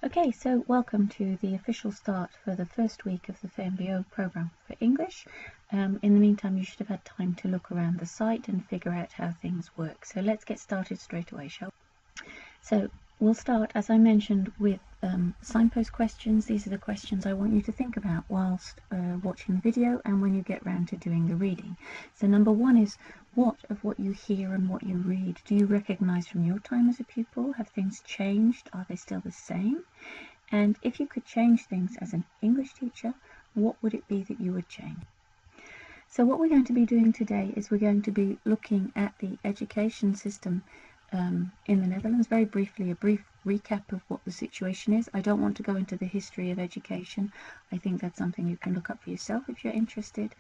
Okay, so welcome to the official start for the first week of the FMBO program for English. In the meantime, you should have had time to look around the site and figure out how things work. So let's get started straight away, shall we? So we'll start, as I mentioned, with signpost questions. These are the questions I want you to think about whilst watching the video and when you get round to doing the reading. So number one is, what of what you hear and what you read do you recognise from your time as a pupil? Have things changed? Are they still the same? And if you could change things as an English teacher, what would it be that you would change? So what we're going to be doing today is we're going to be looking at the education system in the Netherlands. Very briefly, a brief recap of what the situation is. I don't want to go into the history of education. I think that's something you can look up for yourself if you're interested,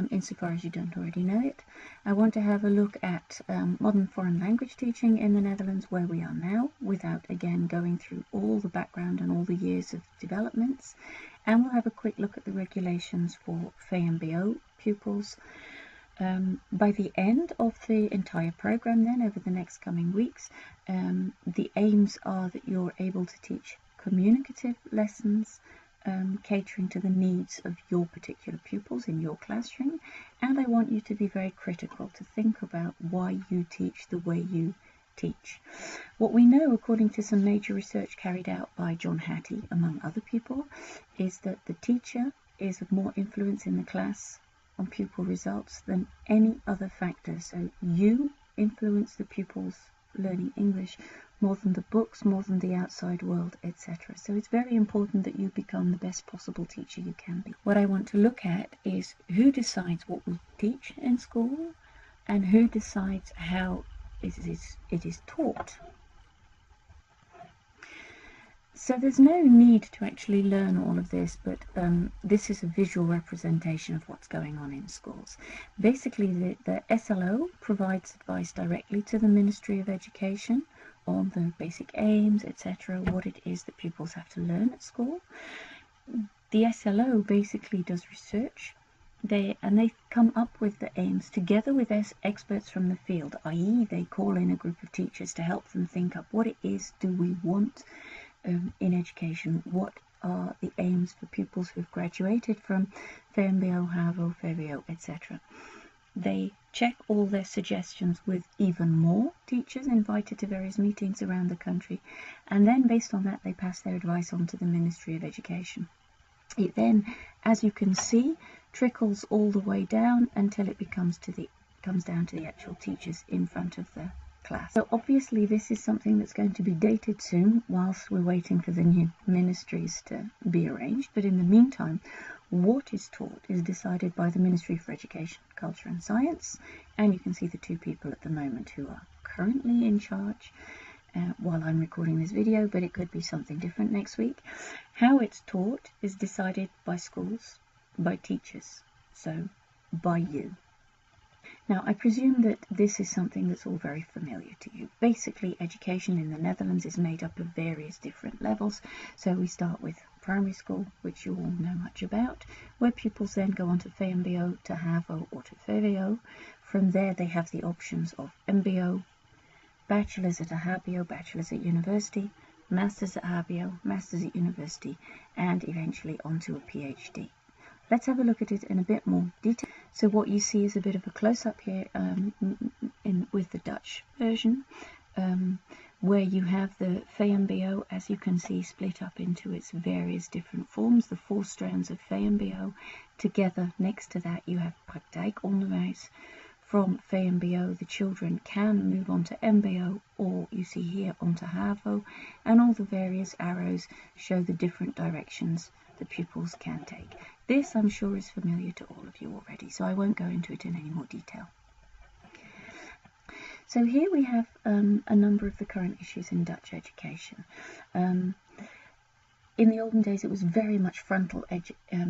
insofar as you don't already know it. I want to have a look at modern foreign language teaching in the Netherlands, where we are now, without again going through all the background and all the years of developments. And we'll have a quick look at the regulations for VMBO pupils. By the end of the entire program then, over the next coming weeks, the aims are that you're able to teach communicative lessons, catering to the needs of your particular pupils in your classroom. And I want you to be very critical, to think about why you teach the way you teach. What we know, according to some major research carried out by John Hattie, among other people, is that the teacher is of more influence in the class on pupil results than any other factor. So you influence the pupils learning English more than the books, more than the outside world, etc. So it's very important that you become the best possible teacher you can be. What I want to look at is who decides what we teach in school and who decides how it is taught. So there's no need to actually learn all of this, but this is a visual representation of what's going on in schools. Basically, the SLO provides advice directly to the Ministry of Education on the basic aims, etc., what it is that pupils have to learn at school. The SLO basically does research, they come up with the aims together with experts from the field, i.e. they call in a group of teachers to help them think up what it is do we want in education, what are the aims for pupils who've graduated from VMBO, HAVO, VWO, etc. They check all their suggestions with even more teachers invited to various meetings around the country, and then based on that they pass their advice on to the Ministry of Education. It then, as you can see, trickles all the way down until it comes down to the actual teachers in front of the class. So obviously this is something that's going to be dated soon whilst we're waiting for the new ministries to be arranged, but in the meantime what is taught is decided by the Ministry for Education, Culture and Science, and you can see the two people at the moment who are currently in charge while I'm recording this video, but it could be something different next week. How it's taught is decided by schools, by teachers, so by you. Now, I presume that this is something that's all very familiar to you. Basically, education in the Netherlands is made up of various different levels. So we start with primary school, which you all know much about, where pupils then go on to VMBO, to HAVO or to VWO. From there, they have the options of MBO, bachelor's at a HBO, bachelor's at university, master's at HBO, master's at university, and eventually onto a PhD. Let's have a look at it in a bit more detail. So what you see is a bit of a close-up here with the Dutch version, where you have the VMBO, as you can see, split up into its various different forms, the 4 strands of VMBO. Together, next to that, you have praktijkonderwijs. From VMBO, the children can move on to MBO, or you see here onto HAVO, and all the various arrows show the different directions the pupils can take. This, I'm sure, is familiar to all of you already, so I won't go into it in any more detail. So here we have a number of the current issues in Dutch education. In the olden days, it was very much frontal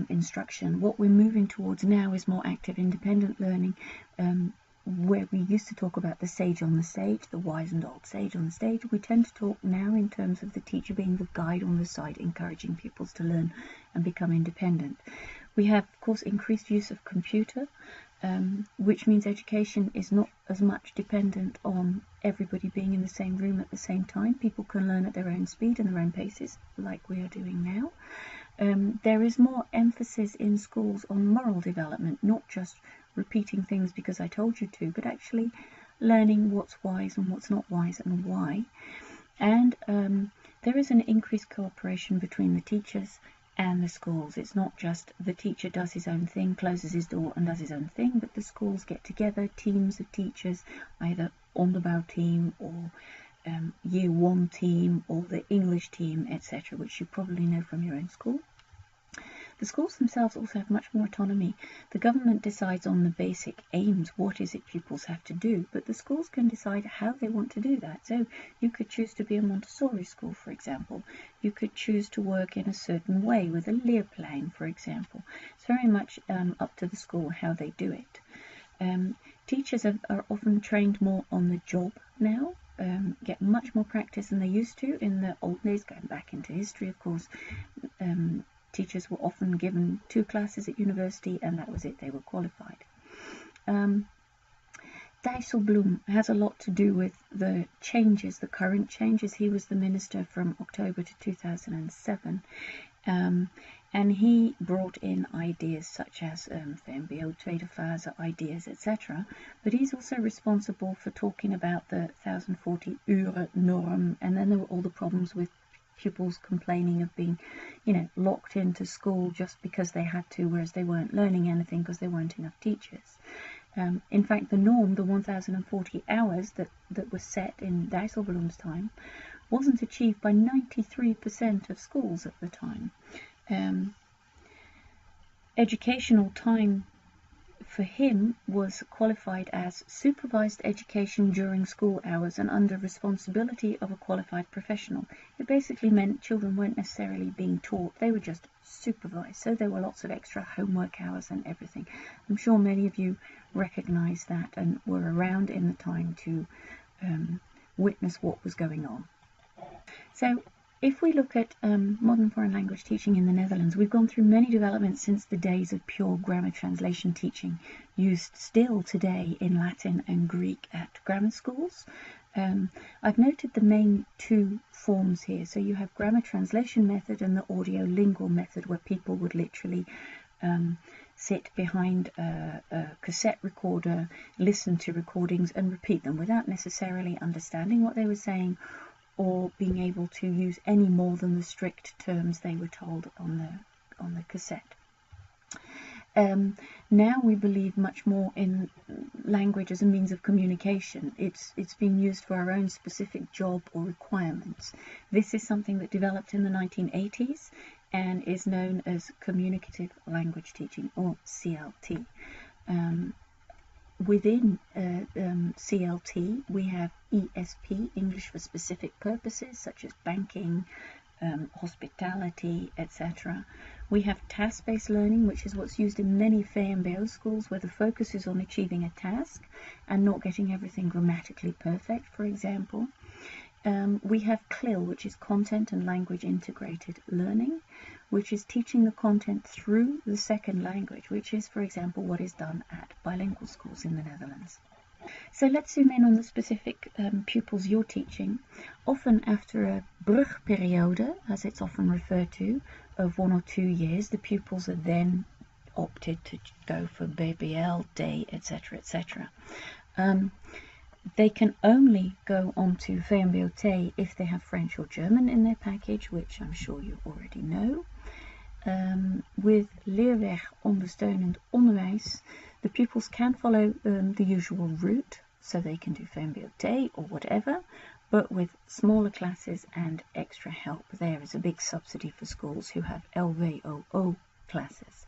instruction. What we're moving towards now is more active independent learning, where we used to talk about the sage on the stage, the wise and old sage on the stage. We tend to talk now in terms of the teacher being the guide on the side, encouraging pupils to learn and become independent. We have, of course, increased use of computer which means education is not as much dependent on everybody being in the same room at the same time. People can learn at their own speed and their own paces, like we are doing now. There is more emphasis in schools on moral development, not just repeating things because I told you to, but actually learning what's wise and what's not wise and why. And there is an increased cooperation between the teachers and the schools. It's not just the teacher does his own thing, closes his door and does his own thing, but the schools get together, teams of teachers, either onderbouw team or year 1 team or the English team, etc., which you probably know from your own school. The schools themselves also have much more autonomy. The government decides on the basic aims, what is it pupils have to do, but the schools can decide how they want to do that. So you could choose to be a Montessori school, for example. You could choose to work in a certain way with a leerplein, for example. It's very much up to the school how they do it. Teachers are often trained more on the job now, get much more practice than they used to in the old days, going back into history, of course. Teachers were often given 2 classes at university and that was it, they were qualified. Dijsselbloem has a lot to do with the changes, the current changes. He was the minister from October to 2007, and he brought in ideas such as VMBO, tweede fase ideas, etc. But he's also responsible for talking about the 1040 uren norm, and then there were all the problems with pupils complaining of being, locked into school just because they had to, whereas they weren't learning anything because there weren't enough teachers. In fact, the norm, the 1040 hours that was set in Dijsselbloem's time, wasn't achieved by 93% of schools at the time. Educational time for him was qualified as supervised education during school hours and under responsibility of a qualified professional. It basically meant children weren't necessarily being taught, they were just supervised. So there were lots of extra homework hours and everything. I'm sure many of you recognize that and were around in the time to witness what was going on. So if we look at modern foreign language teaching in the Netherlands, we've gone through many developments since the days of pure grammar translation teaching, used still today in Latin and Greek at grammar schools. I've noted the main 2 forms here. So you have grammar translation method and the audiolingual method, where people would literally sit behind a cassette recorder, listen to recordings and repeat them without necessarily understanding what they were saying or being able to use any more than the strict terms they were told on the cassette. Now we believe much more in language as a means of communication. It's being used for our own specific job or requirements. This is something that developed in the 1980s and is known as communicative language teaching, or CLT. Within CLT, we have ESP, English for specific purposes, such as banking, hospitality, etc. We have task-based learning, which is what's used in many VMBO schools, where the focus is on achieving a task and not getting everything grammatically perfect, for example. We have CLIL, which is content and language integrated learning, which is teaching the content through the second language, which is, for example, what is done at bilingual schools in the Netherlands. So let's zoom in on the specific pupils you're teaching. Often after a brugperiode, as it's often referred to, of 1 or 2 years, the pupils are then opted to go for BBL, day, etc., etc. They can only go on to VMBO if they have French or German in their package, which I'm sure you already know. With leerweg ondersteunend onderwijs, the pupils can follow the usual route, so they can do VMBO or whatever, but with smaller classes and extra help. There is a big subsidy for schools who have LVOO classes.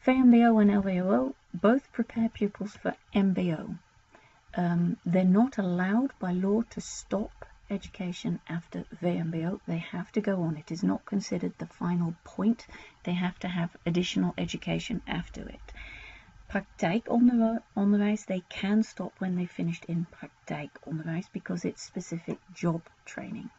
VMBO and LVOO both prepare pupils for MBO. They're not allowed by law to stop education after VMBO. They have to go on. It is not considered the final point. They have to have additional education after it. Praktijkonderwijs, they can stop when they finished in praktijkonderwijs because it's specific job training.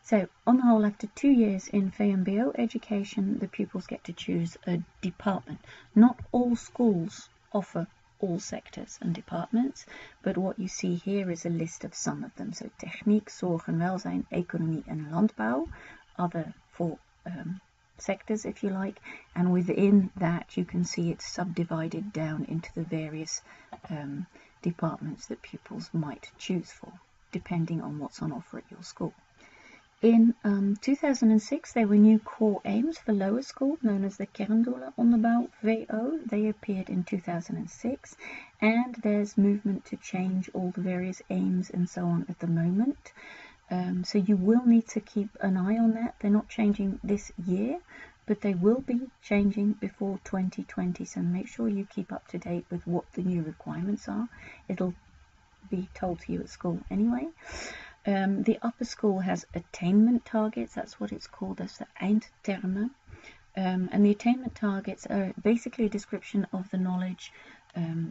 So, on the whole, after 2 years in VMBO education, the pupils get to choose a department. Not all schools offer all sectors and departments, but what you see here is a list of some of them. So techniek, zorg en welzijn, economie en landbouw, other four sectors if you like, and within that you can see it's subdivided down into the various departments that pupils might choose for, depending on what's on offer at your school. In 2006 there were new core aims for lower school known as the kerndoelen onderbouw VO. They appeared in 2006, and there's movement to change all the various aims and so on at the moment. So you will need to keep an eye on that. They're not changing this year, but they will be changing before 2020, so make sure you keep up to date with what the new requirements are. It'll be told to you at school anyway. The upper school has attainment targets, that's what it's called, as the eindtermen. And the attainment targets are basically a description of the knowledge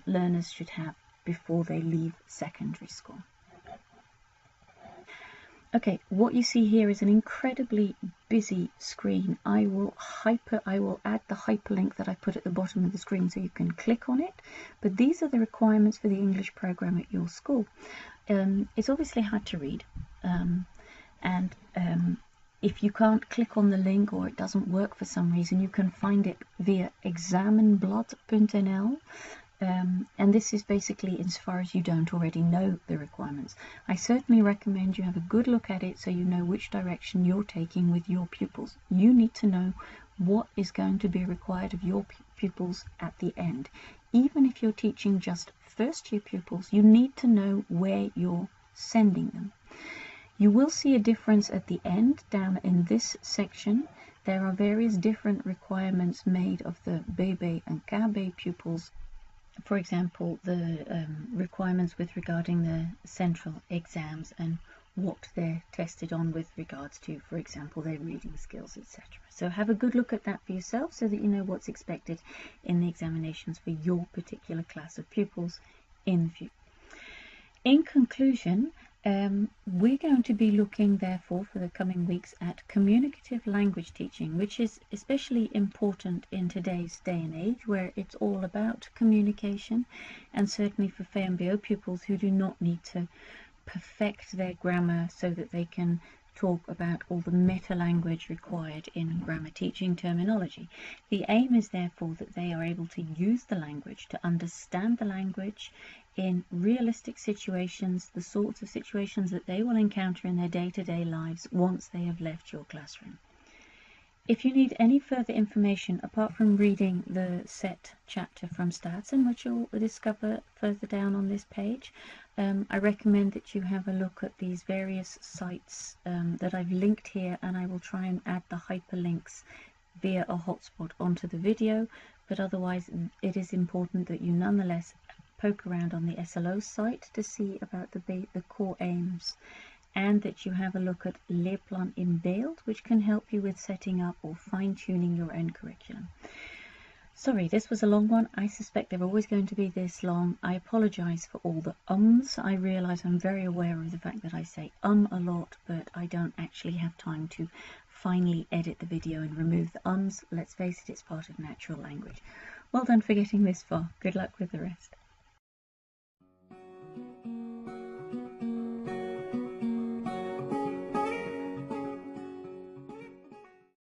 learners should have before they leave secondary school. Okay, what you see here is an incredibly busy screen. I will add the hyperlink that I put at the bottom of the screen so you can click on it. But these are the requirements for the English program at your school. It's obviously hard to read, and if you can't click on the link or it doesn't work for some reason, you can find it via examenblad.nl. And this is basically as far as you don't already know the requirements. I certainly recommend you have a good look at it so you know which direction you're taking with your pupils. You need to know what is going to be required of your pupils at the end. Even if you're teaching just first year pupils, you need to know where you're sending them. You will see a difference at the end down in this section. There are various different requirements made of the BB and KB pupils. For example, the requirements with regarding the central exams and what they're tested on with regards to, for example, their reading skills, etc. So have a good look at that for yourself so that you know what's expected in the examinations for your particular class of pupils in the future. In conclusion, we're going to be looking therefore for the coming weeks at communicative language teaching, which is especially important in today's day and age where it's all about communication, and certainly for VMBO pupils who do not need to perfect their grammar so that they can talk about all the meta language required in grammar teaching terminology. The aim is therefore that they are able to use the language, to understand the language in realistic situations, the sorts of situations that they will encounter in their day-to-day lives once they have left your classroom. If you need any further information apart from reading the set chapter from Staatsen, which you'll discover further down on this page, I recommend that you have a look at these various sites that I've linked here, and I will try and add the hyperlinks via a hotspot onto the video, but otherwise it is important that you nonetheless poke around on the SLO site to see about the core aims, and that you have a look at Leerplan in Beeld, which can help you with setting up or fine-tuning your own curriculum. Sorry, this was a long one. I suspect they're always going to be this long. I apologise for all the ums. I realise I'm very aware of the fact that I say a lot, but I don't actually have time to finally edit the video and remove the ums. Let's face it, it's part of natural language. Well done for getting this far. Good luck with the rest.